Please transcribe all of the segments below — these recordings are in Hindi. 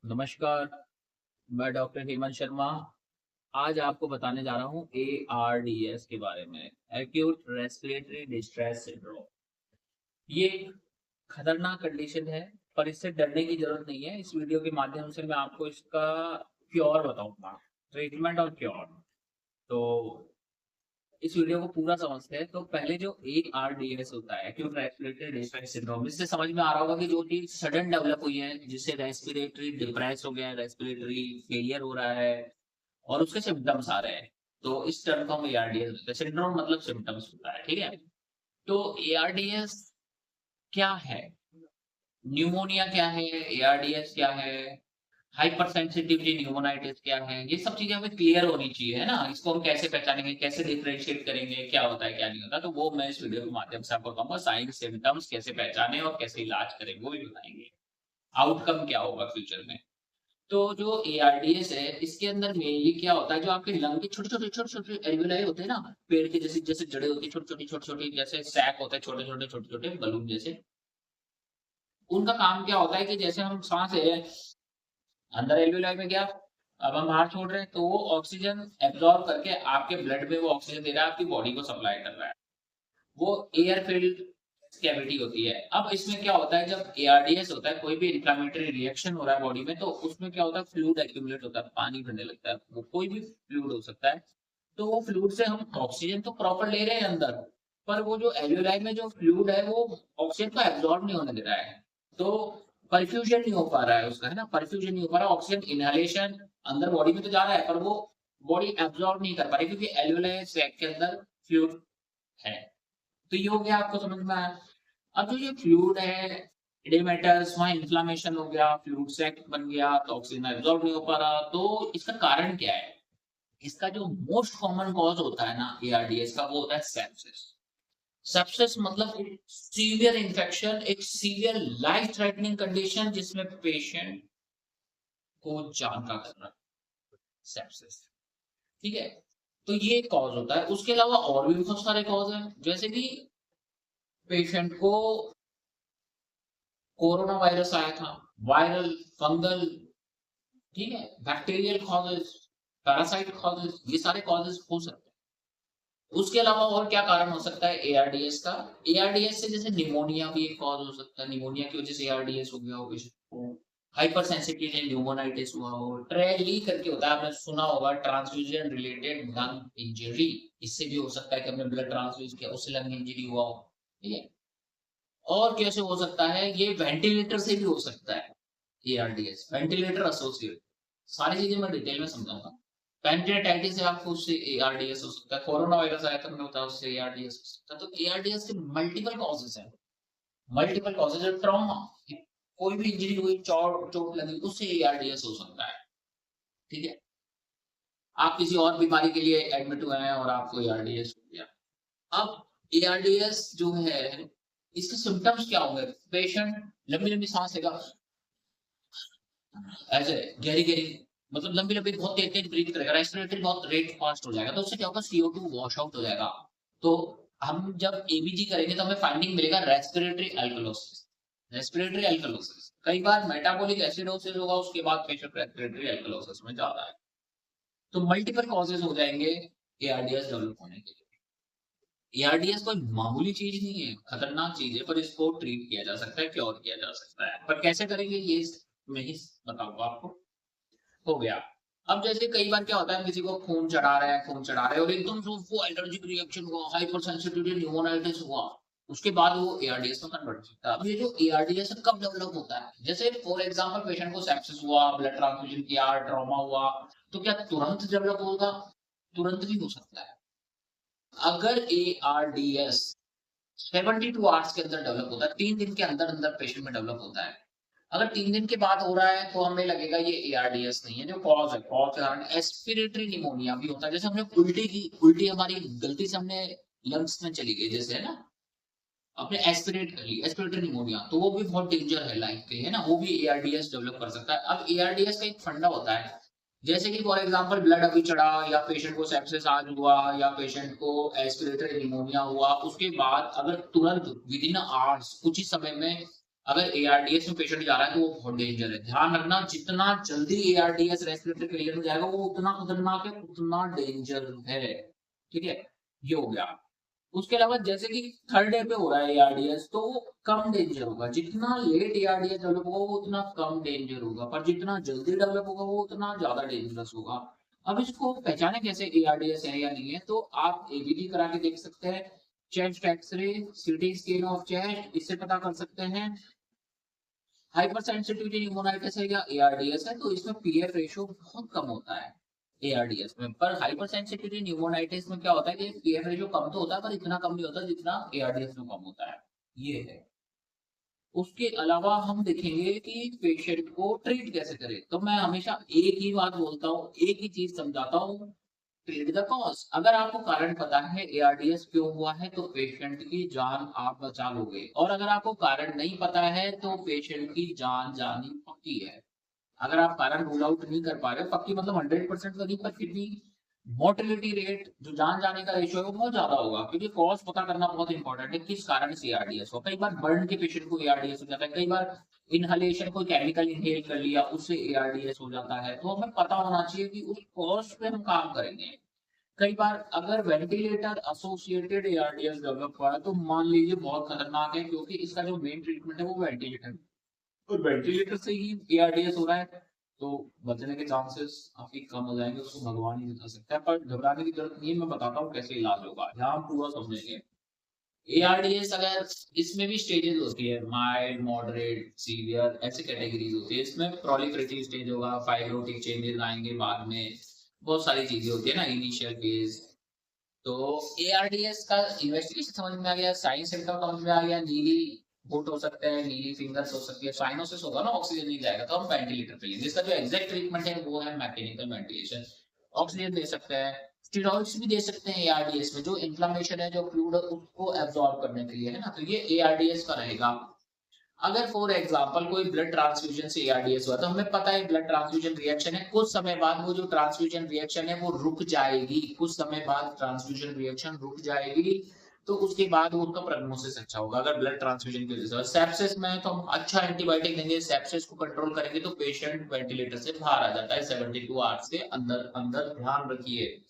नमस्कार, मैं डॉक्टर हेमंत शर्मा। आज आपको बताने जा रहा हूँ ARDS के बारे में, एक्यूट रेस्पिरेटरी डिस्ट्रेस सिंड्रोम। ये एक खतरनाक कंडीशन है, पर इससे डरने की ज़रूरत नहीं है। इस वीडियो के माध्यम से मैं आपको इसका क्योर बताऊँगा, ट्रीटमेंट और क्योर। तो इस वीडियो को पूरा समझते हैं। तो पहले जो ARDS होता है, एक्यूट रेस्पिरेटरी डिस्ट्रेस सिंड्रोम, इससे समझ में आ रहा होगा कि जो चीज़ सडन डेवलप हुई है, जिससे रेस्पिरेटरी डिप्रेस हो गया है, रेस्पिरेटरी फेलियर हो रहा है और उसके सिम्पटम्स आ रहे हैं। तो इस टर्म को हम ARDS बोलते हैं। सिंड्रोम मतलब सिम्पटम्स होता है, ठीक है? तो ARDS क्या है? न्यूमोनिया क्या है? ARDS क्या है? हाइपर सेंसिटिविटी न्यूमोनाइटिस क्या है? ये सब चीज़ें हमें क्लियर होनी चाहिए, है ना? इसको हम कैसे पहचानेंगे, कैसे डिफरेंशिएट करेंगे, क्या होता है, क्या नहीं होता? तो वो मैं इस वीडियो के माध्यम से आपको बताऊँगा। साइन्स, सिम्पटम्स कैसे पहचानें और कैसे इलाज करें, वो भी बताएँगे। आउटकम क्या होगा फ्यूचर में। तो जो ARDS है, इसके अंदर मेनली क्या होता है, जो आपके लंग के छोटे-छोटे एल्वेलाई होते हैं ना, पेड़ के जैसे जैसे जड़ें होती हैं, छोटी-छोटी जैसे सैक होते हैं, छोटे-छोटे बलून जैसे। उनका काम क्या होता है कि जैसे हम साँस ले रहे हैं, अंदर एल्वेलाई में गया, अब हम बाहर छोड़ रहे हैं, तो वो ऑक्सीजन एब्ज़ॉर्ब करके आपके ब्लड में वो ऑक्सीजन दे रहा है, आपकी बॉडी को सप्लाई कर रहा है। वो एयर फिल्ड कैविटी होती है। अब इसमें क्या होता है, जब ARDS होता है, कोई भी इन्फ्लेमेटरी रिएक्शन हो रहा है बॉडी में, तो उसमें क्या होता है, फ्लूइड एक्यूमुलेट होता है, पानी भरने लगता है। वो कोई भी फ्लूइड हो सकता है। तो वो फ्लूइड से हम ऑक्सीजन तो प्रॉपर ले रहे हैं अंदर, पर वो जो एल्वेओलाई में जो फ्लूइड है, वो ऑक्सीजन को एब्ज़ॉर्ब नहीं होने दे रहा है। तो परफ्यूजन नहीं हो पा रहा है उसका, है ना? परफ्यूजन नहीं हो पा रहा, ऑक्सीजन इनहेलेशन अंदर बॉडी में तो जा रहा है, पर वो बॉडी एब्ज़ॉर्ब नहीं कर पा रही क्योंकि एल्वेओलाई सैक के अंदर फ्लूइड है। तो ये हो गया, आपको समझ में आया। अब जो ये फ्लूइड है, इडेमेटस, वहाँ इन्फ्लेमेशन हो गया, फ्लूइड सैक बन गया, तो ऑक्सीजन एब्ज़ॉर्ब नहीं हो पा रहा। तो इसका कारण क्या है? इसका जो मोस्ट कॉमन कॉज़ होता है ना ARDS का, वो होता है सेप्सिस। सेप्सिस मतलब एक सीवियर इन्फेक्शन, एक सीवियर लाइफ थ्रेटनिंग कंडीशन जिसमें पेशेंट को जान का खतरा, सेप्सिस। ठीक है? तो ये कॉज़ होता है। उसके अलावा और भी बहुत सारे कॉज़ हैं, जैसे कि पेशेंट को कोरोना वायरस आया था, वायरल, फंगल, ठीक है? बैक्टीरियल कॉजेज़, पैरासाइट कॉजेज़, ये सारे कॉजेज़ हो सकते हैं। उसके अलावा और क्या कारण हो सकता है ARDS का? ARDS से जैसे निमोनिया भी एक कॉज़ हो सकता है, निमोनिया की वजह से ARDS हो गया हो पेशेंट को। हाइपर सेंसिटिव न्यूमोनाइटिस हुआ हो, ट्रेली करके होता है, आपने सुना होगा, ट्रांसफ्यूजन रिलेटेड लंग इंजरी। इससे भी हो सकता है कि हमने ब्लड ट्रांसफ्यूज़ किया, उससे लंग इंजरी हुआ हो, ठीक है? और कैसे हो सकता है? ये वेंटिलेटर से भी हो सकता है। ARDS वेंटिलेटर एसोसिएट, सारी चीजें मैं डिटेल में समझाऊंगा। पैंक्रियाटाइटिस से आपको उससे ARDS हो सकता है, कोरोना वायरस आया था, मैंने बताया, उससे ARDS हो सकता है। तो ARDS के मल्टीपल कॉजेस हैं, मल्टीपल कॉजेस है। ट्रॉमा, कोई भी इंजरी हुई, चोट चोट लगी, उससे ARDS हो सकता है, ठीक है? आप किसी और बीमारी के लिए एडमिट हुए हैं और आपको ARDS हो गया। अब ARDS जो है, इसके सिम्पटम्स क्या होंगे? पेशेंट लंबी लंबी सांस लेगा, ऐसे गहरी-गहरी, मतलब लंबी-लंबी बहुत तेज-तेज ब्रीथ करेगा, रेस्पिरेटरी बहुत रेट फास्ट हो जाएगा, तो उससे क्या होगा, CO2 वॉश आउट हो जाएगा। तो हम जब एबीजी करेंगे तो हमें फाइंडिंग मिलेगा रेस्पिरेटरी अल्कोलोसिस। रेस्पिरेटरी अल्कोलोसिस, कई बार मेटाबॉलिक एसिडोसिस होगा, उसके बाद पेशेंट रेस्पिरेटरी अल्कोलोसिस में जा रहा है। तो मल्टीपल कॉजेस हो जाएंगे ARDS डेवलप होने के लिए। ARDS कोई मामूली चीज नहीं है, खतरनाक चीज है, पर इसको ट्रीट किया जा सकता है, क्योर किया जा सकता है। पर कैसे करेंगे, ये मैं ही बताऊंगा आपको। हो गया। अब जैसे कई बार क्या होता है, किसी को खून चढ़ा रहे हैं, खून चढ़ा रहे हैं और एकदम से उसको एलर्जिक रिएक्शन हुआ, हाइपर सेंसिटिविटी न्यूमोनाइटिस हुआ, उसके बाद वो ARDS में कन्वर्ट हो सकता है। अब ये जो ARDS है कब डेवलप होता है? जैसे फॉर एग्जांपल पेशेंट को सेप्सिस हुआ, ब्लड ट्रांसफ्यूजन किया, ट्रॉमा हुआ, तो क्या तुरंत डेवलप होगा? तुरंत भी हो सकता है। अगर ARDS 72 आवर्स के अंदर डेवलप होता है, 3 दिन के अंदर-अंदर पेशेंट में डेवलप होता है। अगर 3 दिन के बाद हो रहा है तो हमें लगेगा ये ARDS नहीं है, जो कॉज़ है, कॉज़ के कारण एस्पिरेटरी निमोनिया भी होता है। जैसे हमने उल्टी की, उल्टी हमारी गलती से हमने लंग्स में चली गई, जैसे है ना, आपने एस्पिरेट कर ली, एस्पिरेटरी निमोनिया, तो वो भी बहुत डेंजर है लाइफ के, है ना? वो भी ARDS डेवलप कर सकता है। अब ARDS का एक फंडा होता है, जैसे कि फॉर एग्जांपल ब्लड अभी चढ़ा, या पेशेंट को सेप्सिस आज हुआ, या पेशेंट को एस्पिरेटरी निमोनिया हुआ, उसके बाद अगर तुरंत विदिन आवर्स, कुछ ही समय में अगर एआरडीएस में पेशेंट जा रहा है तो वो बहुत डेंजर है। ध्यान रखना, जितना जल्दी एआरडीएस रेस्पिरेटरी फेलियर में जाएगा वो उतना खतरनाक है, उतना डेंजर है। ठीक है, ये हो गया। उसके अलावा जैसे कि थर्ड डे पे हो रहा है एआरडीएस तो वो कम डेंजर होगा। जितना लेट एआरडीएस डेवलप होगा वो उतना कम डेंजर होगा, पर जितना जल्दी डेवलप होगा वो उतना ज्यादा डेंजरस होगा। अब इसको पहचाने कैसे एआरडीएस है या नहीं है, तो आप एबीडी करा के देख सकते हैं, chest X-ray, CT scan of chest, इससे पता कर सकते हैं। हाइपर सेंसिटिविटी न्यूमोनाइटिस है या एआरडीएस है, तो इसमें पीएफ रेशियो बहुत कम होता है एआरडीएस में। पर हाइपर सेंसिटिविटी न्यूमोनाइटिस में क्या होता है कि पीएफ रेशियो कम तो होता है पर इतना कम नहीं होता जितना एआरडीएस में कम होता है। ये है। उसके अलावा हम देखेंगे कि पेशेंट को ट्रीट कैसे करें, तो मैं हमेशा एक ही बात बोलता हूँ, एक ही चीज समझाता हूँ, ट्रीट द कॉज। अगर आपको कारण पता है एआरडीएस क्यों हुआ है तो पेशेंट की जान आप बचा लोगे, और अगर आपको कारण नहीं पता है तो पेशेंट की जान जानी पक्की है। अगर आप कारण रूल आउट नहीं कर पा रहे, पक्की मतलब 100% तो नहीं, पर फिर भी मोर्टेलिटी रेट, जो जान जाने का रेशियो है वो बहुत ज्यादा होगा, क्योंकि कॉज पता करना बहुत इंपॉर्टेंट है, किस कारण से एआरडीएस हो। कई बार बर्न के पेशेंट को एआरडीएस हो जाता है, कई बार इनहलेशन कोई केमिकल इनहेल कर लिया उससे एआरडीएस हो जाता है, तो हमें पता होना चाहिए कि उस कॉज पे हम काम करेंगे। कई बार अगर वेंटिलेटर एसोसिएटेड एआरडीएस डेवलप हुआ है तो मान लीजिए बहुत खतरनाक है, क्योंकि इसका जो मेन ट्रीटमेंट है वो वेंटिलेटर, और वेंटिलेटर से ही एआरडीएस हो रहा है, तो बचने के चांसेस काफी कम हो जाएंगे, उसको भगवान ही बता सकता है। पर घबराने की जरूरत नहीं है, मैं बताता हूँ कैसे इलाज होगा, यहाँ हम पूरा समझेंगे। एआरडीएस अगर, इसमें भी स्टेजेस होती है, माइल्ड, मॉडरेट, सीवियर, ऐसे कैटेगरीज होती है। इसमें प्रोलिफरेटिव स्टेज होगा, फाइब्रोटिक चेंजेस आएंगे बाद में, बहुत सारी चीजें होती है ना इनिशियल फेज। तो एआरडीएस का इन्वेस्टिगेशन समझ में आ गया, साइन सिम्टम समझ में आ गया, नीली फुट हो सकते हैं, नीली फिंगर्स हो सकती है, साइनोसिस होगा ना, ऑक्सीजन नहीं जाएगा तो हम वेंटिलेटर पे लेंगे। इसका जो एग्जैक्ट ट्रीटमेंट है वो है मैकेनिकल वेंटिलेशन। ऑक्सीजन दे सकते हैं, स्टेरॉइड्स भी दे सकते हैं एआरडीएस में, जो इन्फ्लेमेशन है, जो फ्लूइड उसको एब्जॉर्ब करने के लिए है ना, तो ये एआरडीएस का रहेगा। अगर फॉर एग्जांपल कोई ब्लड ट्रांसफ्यूजन से एआरडीएस हुआ तो हमें पता है ब्लड ट्रांसफ्यूजन रिएक्शन है, कुछ समय बाद वो जो ट्रांसफ्यूजन रिएक्शन है वो रुक जाएगी, कुछ समय बाद ट्रांसफ्यूजन रिएक्शन रुक जाएगी, तो उसके बाद वो उसका प्रोग्नोसिस अच्छा होगा। अगर ब्लड ट्रांसफ्यूजन की वजह से सेप्सिस में तो हम अच्छा एंटीबायोटिक देंगे, सेप्सिस को कंट्रोल करेंगे तो पेशेंट वेंटिलेटर से बाहर आ जाता है 72 आवर्स के अंदर अंदर, ध्यान रखिए।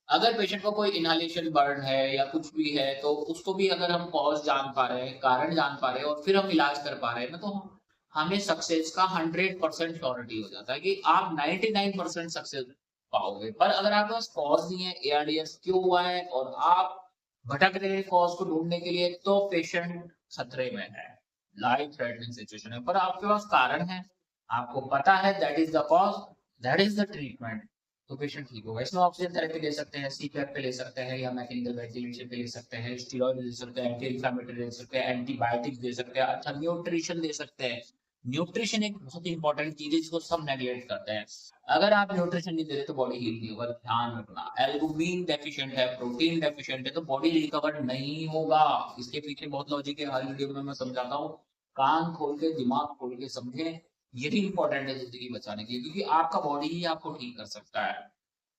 अगर पेशेंट को कोई इनहेलेशन बर्न है या कुछ भी है तो उसको भी अगर हम कॉज जान पा रहे हैं, कारण जान पा रहे हैं और फिर हम इलाज कर पा रहे हैं ना, तो हमें सक्सेस का 100% श्योरिटी हो जाता है कि आप 99% सक्सेस पाओगे। पर अगर आपके पास कॉज नहीं है, एआरडीएस क्यों हुआ है, और आप भटक रहे हैं कॉज को ढूंढने के लिए, तो पेशेंट खतरे में है, लाइफ थ्रेटनिंग सिचुएशन है। पर आपके पास कारण है, आपको पता है that is the cause, that is the treatment, तो पेशेंट ठीक होगा। इसमें ऑक्सीजन थेरेपी ले सकते हैं, सीपैप पे ले सकते हैं, या मैकेनिकल वेंटिलेशन पे ले सकते हैं, स्टेरॉइड दे सकते हैं, एंटी इंफ्लेमेटरी दे सकते हैं, एंटीबायोटिक्स दे सकते हैं, अच्छा न्यूट्रिशन दे सकते हैं। न्यूट्रिशन एक बहुत इंपॉर्टेंट चीज है जिसको सब नेग्लेक्ट करते हैं। अगर आप न्यूट्रिशन नहीं दे रहे तो बॉडी हील नहीं होगा, ध्यान रखना। एल्बुमिन डेफिशिएंट है, प्रोटीन डेफिशिएंट है, तो बॉडी रिकवर नहीं होगा। इसके पीछे बहुत लॉजिक है, हर वीडियो में मैं समझाता हूँ, कान खोल के दिमाग खोल के समझे, यही इंपॉर्टेंट है जिंदगी बचाने के लिए, क्योंकि आपका बॉडी ही आपको ठीक कर सकता है।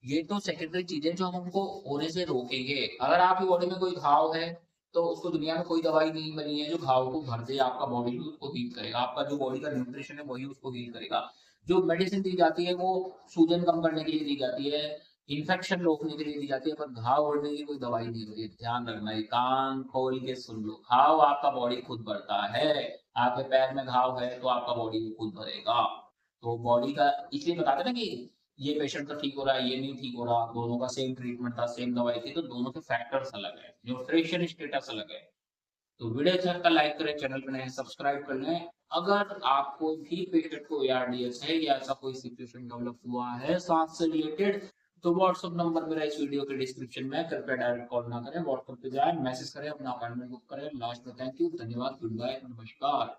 ये तो सेकेंडरी चीजें जो हम उनको होने से रोकेंगे। अगर आपकी बॉडी में कोई घाव है तो उसको दुनिया में कोई दवाई नहीं बनी है जो घाव को भर दे, आपका बॉडी भी उसको हील करेगा, आपका जो बॉडी का न्यूट्रिशन है वही उसको हील करेगा। जो मेडिसिन दी जाती है वो सूजन कम करने के लिए दी जाती है, इन्फेक्शन रोकने के लिए दी जाती है, पर घाव भरने की कोई दवाई नहीं होती है। ध्यान रखना, ये कान खोल के सुन लो, घाव आपका बॉडी खुद भरता है। आपके पैर में घाव है तो आपका बॉडी भी खुद भरेगा। तो बॉडी का इसलिए बताते ना कि ये पेशेंट का ठीक हो रहा है, ये नहीं ठीक हो रहा, दोनों का सेम ट्रीटमेंट था, सेम दवाई थी, तो दोनों के फैक्टर्स अलग है, न्यूट्रिशन स्टेटस अलग है। तो वीडियो अच्छा लगता है लाइक करें, चैनल पर नए सब्सक्राइब कर लें। अगर आपको भी पेशेंट को एआरडीएस है या ऐसा कोई सिचुएशन डेवलप हुआ है सांस से रिलेटेड, तो व्हाट्सएप नंबर मेरा इस वीडियो के डिस्क्रिप्शन में, कृपया डायरेक्ट कॉल ना करें, व्हाट्सएप पे जाए, मैसेज करें, अपना अपॉइंटमेंट बुक करें। लास्ट में थैंक यू, धन्यवाद, गुड बाय, नमस्कार।